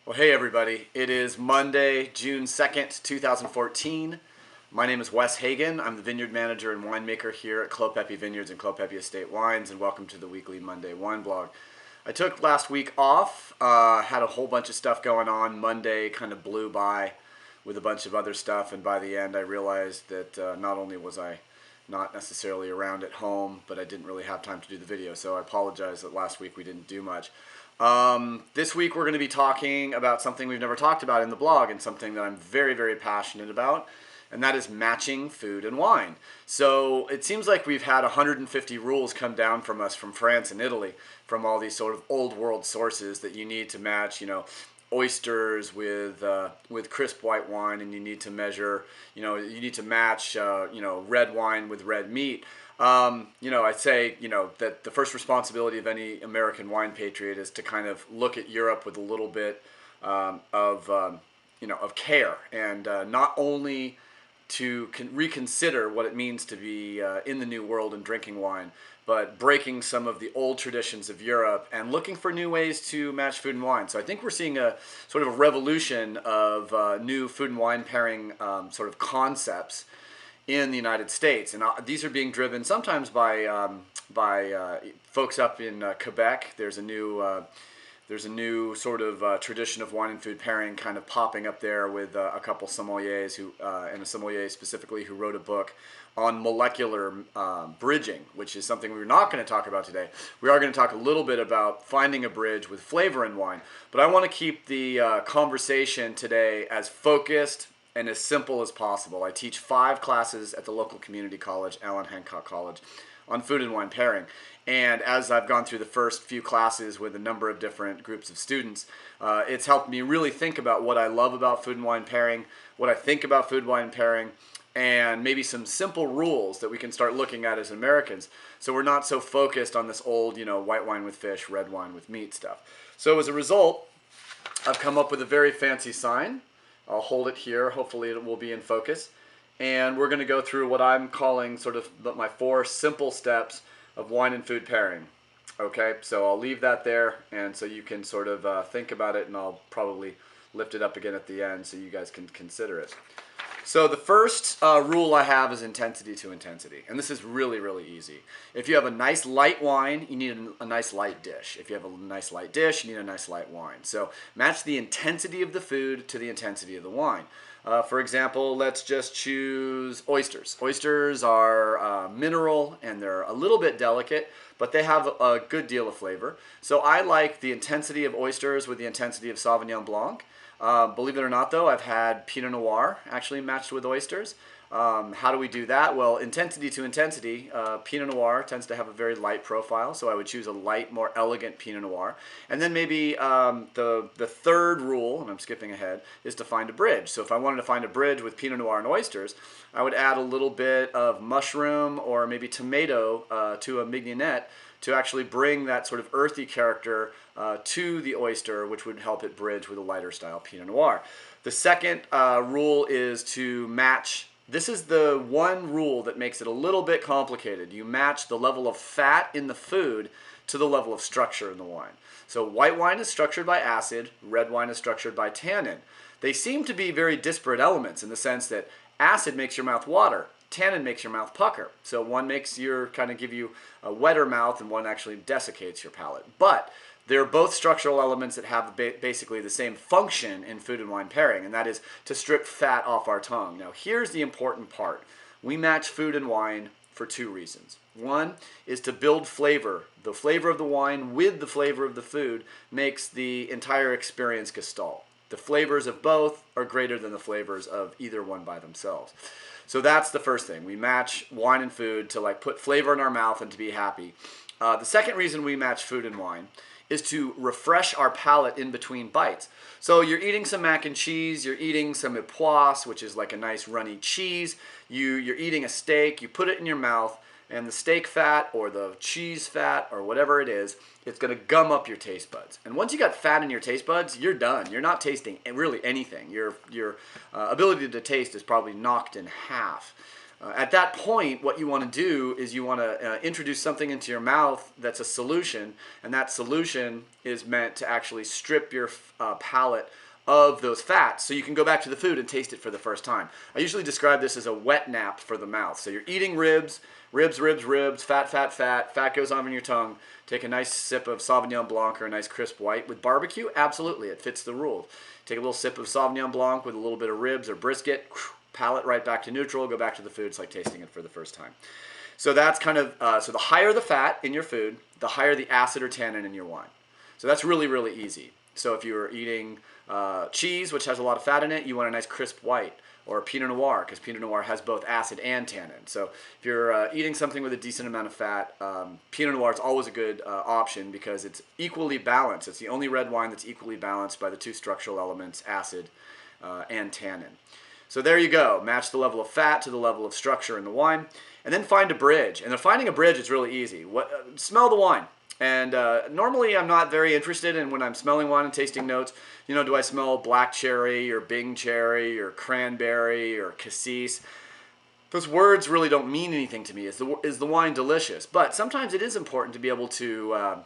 Well, hey everybody. It is Monday, June 2nd, 2014. My name is Wes Hagen. I'm the vineyard manager and winemaker here at Clopepi Vineyards and Clopepi Estate Wines, and welcome to the weekly Monday wine blog. I took last week off, had a whole bunch of stuff going on. Monday kind of blew by with a bunch of other stuff, and by the end I realized that not only was I not necessarily around at home, but I didn't really have time to do the video, so I apologize that last week we didn't do much. This week we're going to be talking about something we've never talked about in the blog, and something that I'm very, very passionate about, and that is matching food and wine. So it seems like we've had 150 rules come down from us from France and Italy, from all these sort of old world sources that you need to match, oysters with crisp white wine, and you need to measure, you need to match, red wine with red meat. I'd say, that the first responsibility of any American wine patriot is to kind of look at Europe with a little bit of care, and not only to reconsider what it means to be in the new world and drinking wine, but breaking some of the old traditions of Europe and looking for new ways to match food and wine. So I think we're seeing a sort of a revolution of new food and wine pairing sort of concepts in the United States, and these are being driven sometimes by folks up in Quebec. There's a new sort of tradition of wine and food pairing kind of popping up there, with a couple sommeliers and a sommelier specifically who wrote a book on molecular bridging, which is something we're not going to talk about today. We are going to talk a little bit about finding a bridge with flavor in wine, but I want to keep the conversation today as focused and as simple as possible. I teach 5 classes at the local community college, Allen Hancock College, on food and wine pairing. And as I've gone through the first few classes with a number of different groups of students, it's helped me really think about what I love about food and wine pairing, what I think about food and wine pairing, and maybe some simple rules that we can start looking at as Americans, so we're not so focused on this old, white wine with fish, red wine with meat stuff. So as a result, I've come up with a very fancy sign. I'll hold it here. Hopefully it will be in focus. And we're going to go through what I'm calling sort of my 4 simple steps of wine and food pairing. Okay, so I'll leave that there, and so you can sort of think about it, and I'll probably lift it up again at the end so you guys can consider it. So the first rule I have is intensity to intensity, and this is really, really easy. If you have a nice light wine, you need a nice light dish. If you have a nice light dish, you need a nice light wine. So match the intensity of the food to the intensity of the wine. For example, let's just choose oysters. Oysters are mineral, and they're a little bit delicate, but they have a good deal of flavor. So I like the intensity of oysters with the intensity of Sauvignon Blanc. Believe it or not, though, I've had Pinot Noir actually matched with oysters. How do we do that? Well, intensity to intensity, Pinot Noir tends to have a very light profile, so I would choose a light, more elegant Pinot Noir. And then maybe the third rule, and I'm skipping ahead, is to find a bridge. So if I wanted to find a bridge with Pinot Noir and oysters, I would add a little bit of mushroom or maybe tomato to a mignonette to actually bring that sort of earthy character to the oyster, which would help it bridge with a lighter style Pinot Noir. The second rule is to match. This is the one rule that makes it a little bit complicated. You match the level of fat in the food to the level of structure in the wine. So white wine is structured by acid, red wine is structured by tannin. They seem to be very disparate elements in the sense that acid makes your mouth water, tannin makes your mouth pucker. So one makes give you a wetter mouth, and one actually desiccates your palate. But they're both structural elements that have basically the same function in food and wine pairing, and that is to strip fat off our tongue. Now, here's the important part. We match food and wine for 2 reasons. One is to build flavor. The flavor of the wine with the flavor of the food makes the entire experience gestalt. The flavors of both are greater than the flavors of either one by themselves. So that's the first thing. We match wine and food to put flavor in our mouth and to be happy. The second reason we match food and wine is to refresh our palate in between bites. So you're eating some mac and cheese, you're eating some époisse, which is like a nice runny cheese. You're eating a steak, you put it in your mouth, and the steak fat or the cheese fat or whatever it is, it's going to gum up your taste buds. And once you got fat in your taste buds, you're done. You're not tasting really anything. Your ability to taste is probably knocked in half. At that point, what you want to do is you want to introduce something into your mouth that's a solution, and that solution is meant to actually strip your palate of those fats so you can go back to the food and taste it for the first time. I usually describe this as a wet nap for the mouth. So you're eating ribs, fat, fat goes on in your tongue. Take a nice sip of Sauvignon Blanc or a nice crisp white. With barbecue, absolutely, it fits the rules. Take a little sip of Sauvignon Blanc with a little bit of ribs or brisket, palate right back to neutral, go back to the food. It's like tasting it for the first time. So that's kind of, so the higher the fat in your food, the higher the acid or tannin in your wine. So that's really, really easy. So if you're eating cheese, which has a lot of fat in it, you want a nice crisp white, or Pinot Noir, because Pinot Noir has both acid and tannin. So if you're eating something with a decent amount of fat, Pinot Noir is always a good option because it's equally balanced. It's the only red wine that's equally balanced by the two structural elements, acid and tannin. So there you go. Match the level of fat to the level of structure in the wine. And then find a bridge. And then finding a bridge is really easy. Smell the wine. And normally I'm not very interested in when I'm smelling wine and tasting notes. You know, do I smell black cherry or Bing cherry or cranberry or cassis? Those words really don't mean anything to me. Is the wine delicious? But sometimes it is important to be able to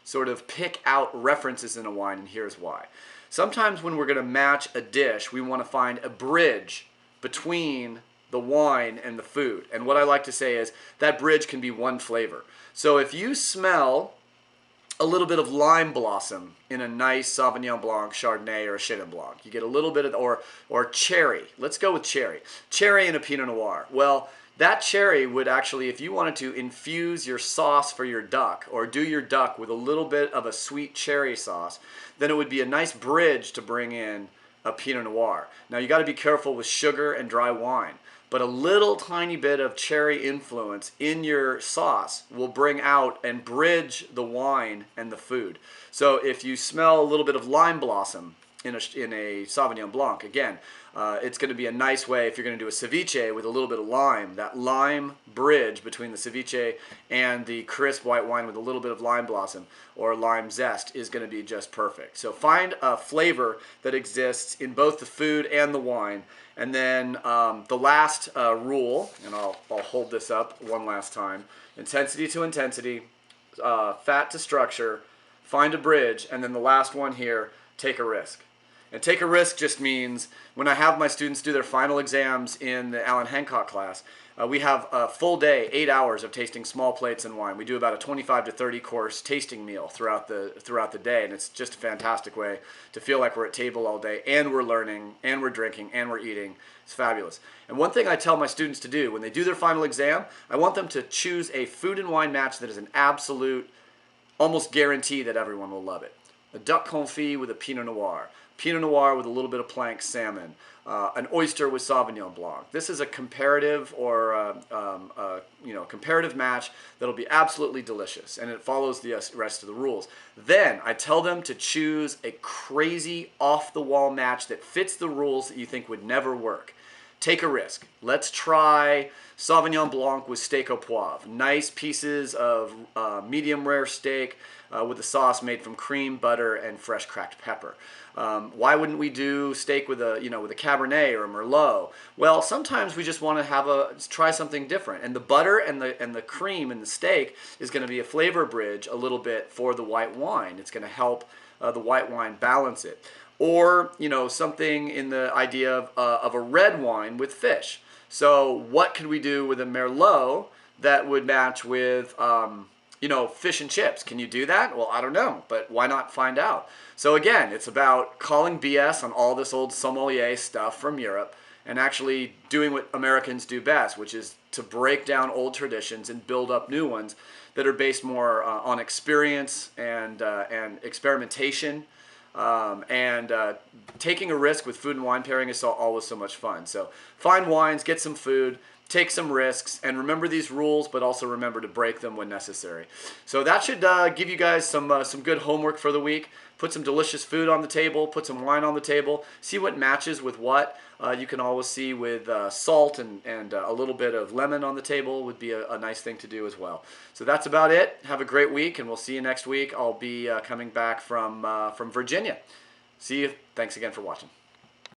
sort of pick out references in a wine, and here's why. Sometimes when we're going to match a dish, we want to find a bridge between the wine and the food. And what I like to say is that bridge can be one flavor. So if you smell a little bit of lime blossom in a nice Sauvignon Blanc, Chardonnay, or a Chenin Blanc, you get a little bit of, or cherry. Let's go with cherry. Cherry in a Pinot Noir. Well, that cherry would actually, if you wanted to infuse your sauce for your duck or do your duck with a little bit of a sweet cherry sauce, then it would be a nice bridge to bring in a Pinot Noir. Now you got to be careful with sugar and dry wine, but a little tiny bit of cherry influence in your sauce will bring out and bridge the wine and the food. So if you smell a little bit of lime blossom in a Sauvignon Blanc, again, it's going to be a nice way if you're going to do a ceviche with a little bit of lime. That lime bridge between the ceviche and the crisp white wine with a little bit of lime blossom or lime zest is going to be just perfect. So find a flavor that exists in both the food and the wine. And then the last rule, and I'll hold this up one last time, intensity to intensity, fat to structure, find a bridge, and then the last one here, take a risk. And take a risk just means when I have my students do their final exams in the Alan Hancock class, we have a full day, 8 hours of tasting small plates and wine. We do about a 25 to 30 course tasting meal throughout the day, and it's just a fantastic way to feel like we're at table all day, and we're learning, and we're drinking, and we're eating. It's fabulous. And one thing I tell my students to do when they do their final exam, I want them to choose a food and wine match that is an absolute, almost guarantee that everyone will love it. A duck confit with a Pinot Noir. Pinot Noir with a little bit of plank salmon, an oyster with Sauvignon Blanc. This is a comparative or comparative match that'll be absolutely delicious, and it follows the rest of the rules. Then I tell them to choose a crazy off-the-wall match that fits the rules that you think would never work. Take a risk. Let's try Sauvignon Blanc with steak au poivre. Nice pieces of medium rare steak with a sauce made from cream, butter, and fresh cracked pepper. Why wouldn't we do steak with a Cabernet or a Merlot? Well, sometimes we just want to try something different, and the butter and the cream in the steak is going to be a flavor bridge a little bit for the white wine. It's going to help the white wine balance it. Or, something in the idea of a red wine with fish. So what could we do with a Merlot that would match with, fish and chips? Can you do that? Well, I don't know, but why not find out? So again, it's about calling BS on all this old sommelier stuff from Europe and actually doing what Americans do best, which is to break down old traditions and build up new ones that are based more on experience and experimentation. Taking a risk with food and wine pairing is always so much fun. So find wines, get some food, take some risks, and remember these rules, but also remember to break them when necessary. So that should give you guys some good homework for the week. Put some delicious food on the table, put some wine on the table, see what matches with what. You can always see with salt and a little bit of lemon on the table would be a nice thing to do as well. So that's about it. Have a great week, and we'll see you next week. I'll be coming back from Virginia. See you. Thanks again for watching.